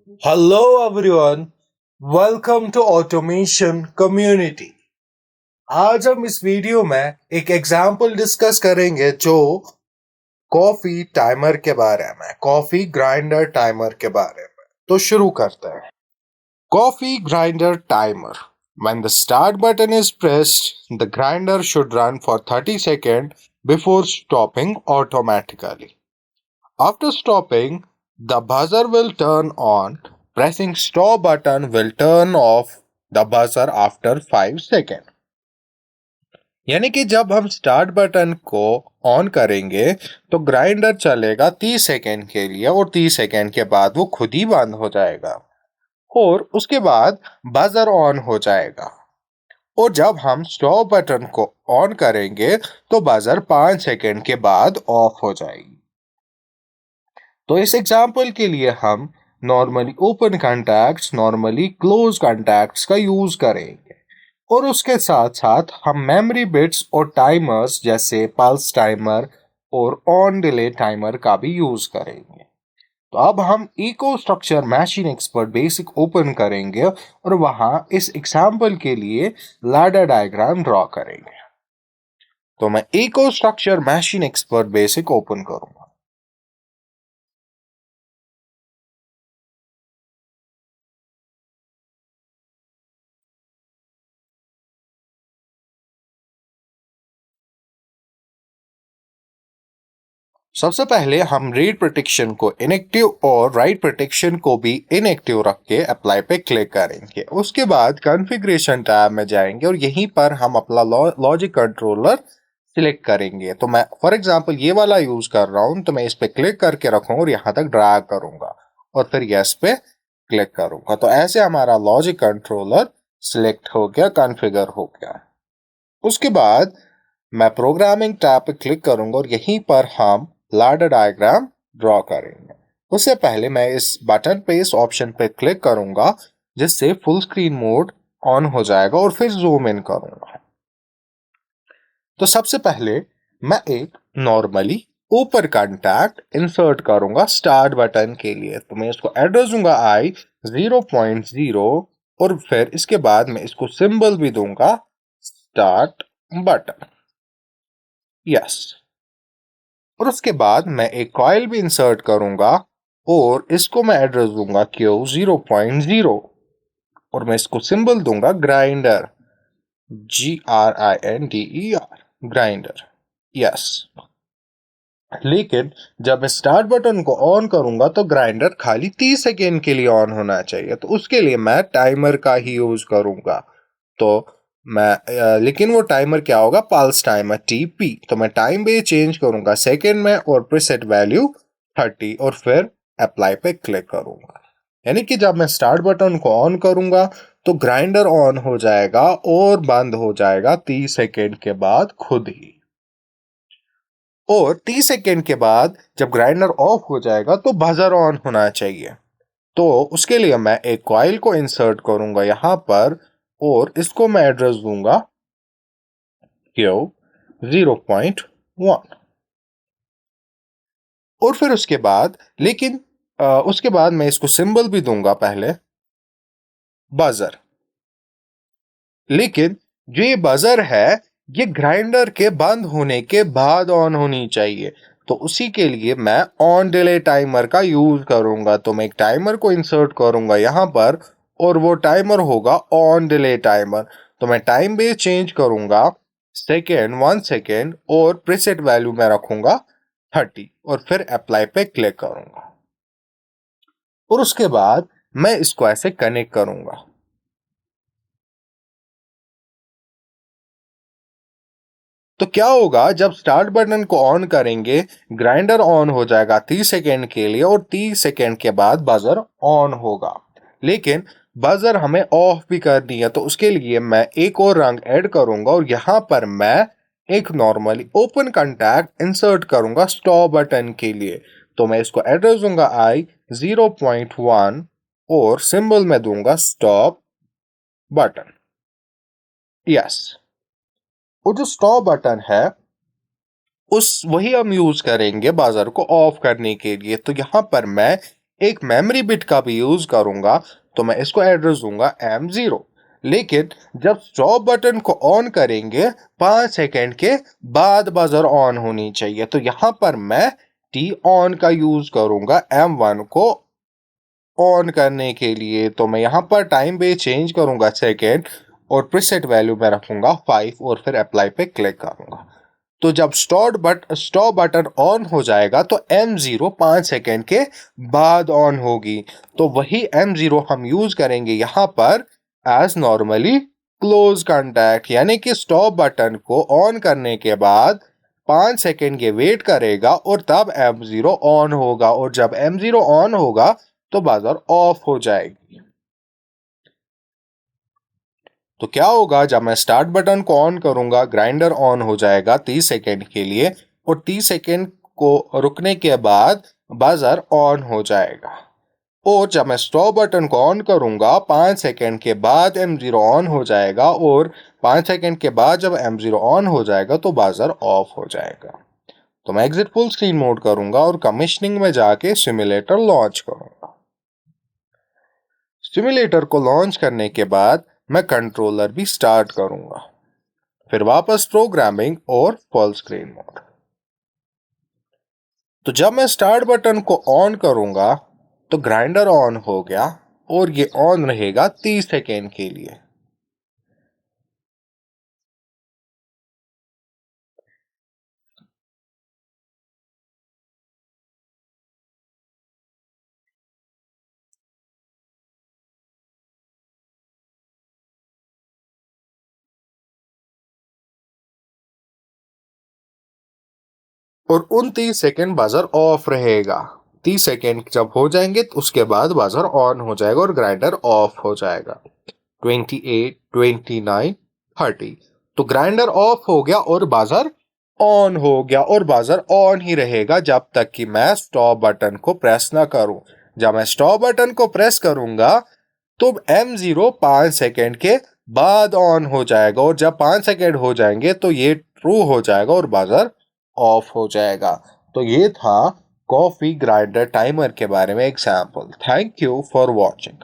Hello everyone, welcome to Automation Community। आज हम इस वीडियो में एक एग्जाम्पल डिस्कस करेंगे जो कॉफी टाइमर के बारे में, कॉफी ग्राइंडर टाइमर के बारे में। तो शुरू करते हैं। Coffee grinder timer. When the start button is pressed, the grinder should run for 30 seconds before stopping automatically. After stopping, the buzzer will turn on. Pressing stop button will turn off the buzzer after 5 seconds. यानी कि जब हम start button को on करेंगे तो grinder चलेगा 30 second के लिए और 30 सेकेंड के बाद वो खुद ही बंद हो जाएगा और उसके बाद बजर ऑन हो जाएगा। और जब हम स्टॉप बटन को ऑन करेंगे तो बजर 5 सेकेंड के बाद ऑफ हो जाएगी। तो इस एग्जाम्पल के लिए हम normally open contacts, normally close contacts का यूज करेंगे और उसके साथ साथ हम मेमोरी बिट्स और टाइमर्स जैसे पल्स टाइमर और ऑन डिले टाइमर का भी यूज करेंगे। तो अब हम eco structure machine expert basic open करेंगे और वहां इस एग्जाम्पल के लिए लैडर डायग्राम ड्रॉ करेंगे। तो मैं eco structure machine expert basic open करूंगा। सबसे पहले हम रीड प्रोटेक्शन को इनएक्टिव और राइट प्रोटेक्शन को भी इनएक्टिव रख के अप्लाई पे क्लिक करेंगे। उसके बाद कॉन्फ़िगरेशन टैब में जाएंगे और यहीं पर हम अपना लॉजिक कंट्रोलर सिलेक्ट करेंगे। तो मैं फॉर एग्जांपल ये वाला यूज कर रहा हूं, तो मैं इस पे क्लिक करके रखूंगा और यहां तक ड्रैग करूंगा और फिर यस पे क्लिक करूंगा। तो ऐसे हमारा लॉजिक कंट्रोलर सिलेक्ट हो गया, कॉन्फ़िगर हो गया। उसके बाद मैं प्रोग्रामिंग टैब पे क्लिक करूंगा और यहीं पर हम लैडर डायग्राम ड्रॉ करेंगे। उससे पहले मैं इस बटन पे, इस ऑप्शन पे क्लिक करूंगा जिससे फुल स्क्रीन मोड ऑन हो जाएगा और फिर जूम इन करूंगा। तो सबसे पहले मैं एक नॉर्मली ऊपर कॉन्टैक्ट इंसर्ट करूंगा स्टार्ट बटन के लिए। तो मैं इसको एड्रेस दूंगा आई 0.0 और फिर इसके बाद मैं इसको सिंबल भी दूंगा स्टार्ट बटन। यस। और उसके बाद मैं एक कॉइल भी इंसर्ट करूंगा और इसको मैं एड्रेस दूंगा क्यू 0.0 और मैं इसको सिंबल दूंगा ग्राइंडर, GRINDER, ग्राइंडर। यस। लेकिन जब मैं स्टार्ट बटन को ऑन करूंगा तो ग्राइंडर खाली 30 सेकेंड के लिए ऑन होना चाहिए। तो उसके लिए मैं टाइमर का ही यूज करूंगा। तो लेकिन वो टाइमर क्या होगा, पल्स टाइमर TP। तो मैं टाइम भी चेंज करूंगा सेकेंड में और प्रीसेट वैल्यू 30 और फिर अप्लाई पे क्लिक करूंगा। यानी कि जब मैं स्टार्ट बटन को ऑन करूंगा तो ग्राइंडर ऑन हो जाएगा और बंद हो जाएगा 30 सेकेंड के बाद खुद ही। और 30 सेकेंड के बाद जब ग्राइंडर ऑफ हो जाएगा तो बजर ऑन होना चाहिए। तो उसके लिए मैं एक कॉइल को इंसर्ट करूंगा यहां पर और इसको मैं एड्रेस दूंगा क्यू 0.1 और फिर उसके बाद उसके बाद मैं इसको सिंबल भी दूंगा पहले बजर। लेकिन जो ये बजर है ये ग्राइंडर के बंद होने के बाद ऑन होनी चाहिए। तो उसी के लिए मैं ऑन डिले टाइमर का यूज करूंगा। तो मैं एक टाइमर को इंसर्ट करूंगा यहां पर और वो टाइमर होगा ऑन डिले टाइमर। तो मैं टाइम बेस चेंज करूंगा सेकेंड 1 सेकेंड और प्रीसेट वैल्यू में रखूंगा 30 और फिर अप्लाई पे क्लिक करूंगा और उसके बाद मैं इसको ऐसे कनेक्ट करूंगा। तो क्या होगा, जब स्टार्ट बटन को ऑन करेंगे ग्राइंडर ऑन हो जाएगा 30 सेकेंड के लिए और 30 सेकेंड के बाद बजर ऑन होगा। लेकिन बजर हमें ऑफ भी करनी है तो उसके लिए मैं एक और रंग ऐड करूंगा और यहां पर मैं एक नॉर्मली ओपन कॉन्टैक्ट इंसर्ट करूंगा स्टॉप बटन के लिए। तो मैं इसको एड्रेस दूंगा आई 0.1 और सिंबल में दूंगा स्टॉप बटन। यस। वो जो स्टॉप बटन है वही हम यूज करेंगे बाजार को ऑफ करने के लिए। तो यहां पर मैं एक मेमोरी बिट का भी यूज करूंगा तो मैं इसको एड्रेस दूंगा M0। लेकिन जब स्टॉप बटन को ऑन करेंगे 5 सेकेंड के बाद बजर ऑन होनी चाहिए, तो यहां पर मैं टी ऑन का यूज करूंगा M1 को ऑन करने के लिए। तो मैं यहाँ पर टाइम बेस चेंज करूंगा सेकेंड और प्रीसेट वैल्यू में रखूंगा 5 और फिर अप्लाई पे क्लिक करूंगा। तो जब स्टॉप बटन ऑन हो जाएगा तो M0 5 सेकेंड के बाद ऑन होगी। तो वही M0 हम यूज करेंगे यहाँ पर एज नॉर्मली क्लोज कॉन्टैक्ट, यानी कि स्टॉप बटन को ऑन करने के बाद 5 सेकेंड के वेट करेगा और तब M0 ऑन होगा, और जब M0 ऑन होगा तो बजर ऑफ हो जाएगी। तो क्या होगा, जब मैं स्टार्ट बटन को ऑन करूंगा ग्राइंडर ऑन हो जाएगा 30 सेकेंड के लिए, और 30 सेकेंड को रुकने के बाद बजर ऑन हो जाएगा। और जब मैं स्टॉप बटन को ऑन करूंगा 5 सेकेंड के बाद M0 ऑन हो जाएगा, और 5 सेकेंड के बाद जब M0 ऑन हो जाएगा तो बजर ऑफ हो जाएगा। तो मैं एग्जिट फुल स्क्रीन मोड करूंगा और कमीशनिंग में जाके सिमुलेटर लॉन्च करूंगा। सिमुलेटर को लॉन्च करने के बाद मैं कंट्रोलर भी स्टार्ट करूंगा, फिर वापस प्रोग्रामिंग और फुल स्क्रीन मोड। तो जब मैं स्टार्ट बटन को ऑन करूंगा तो ग्राइंडर ऑन हो गया और ये ऑन रहेगा 30 सेकेंड के लिए। और उन 30 सेकेंड बजर ऑफ रहेगा। 30 सेकेंड जब हो जाएंगे तो उसके बाद बजर ऑन हो जाएगा और ग्राइंडर ऑफ हो जाएगा। 28, 29, 30। तो ग्राइंडर ऑफ हो गया और बजर ऑन हो गया, और बजर ऑन ही रहेगा जब तक कि मैं स्टॉप बटन को प्रेस ना करूं। जब मैं स्टॉप बटन को प्रेस करूंगा तो M0 5 सेकेंड के बाद ऑन हो जाएगा, और जब 5 सेकेंड हो जाएंगे तो ये ट्रू हो जाएगा और बजर ऑफ हो जाएगा। तो ये था कॉफी ग्राइंडर टाइमर के बारे में example. Thank you for watching.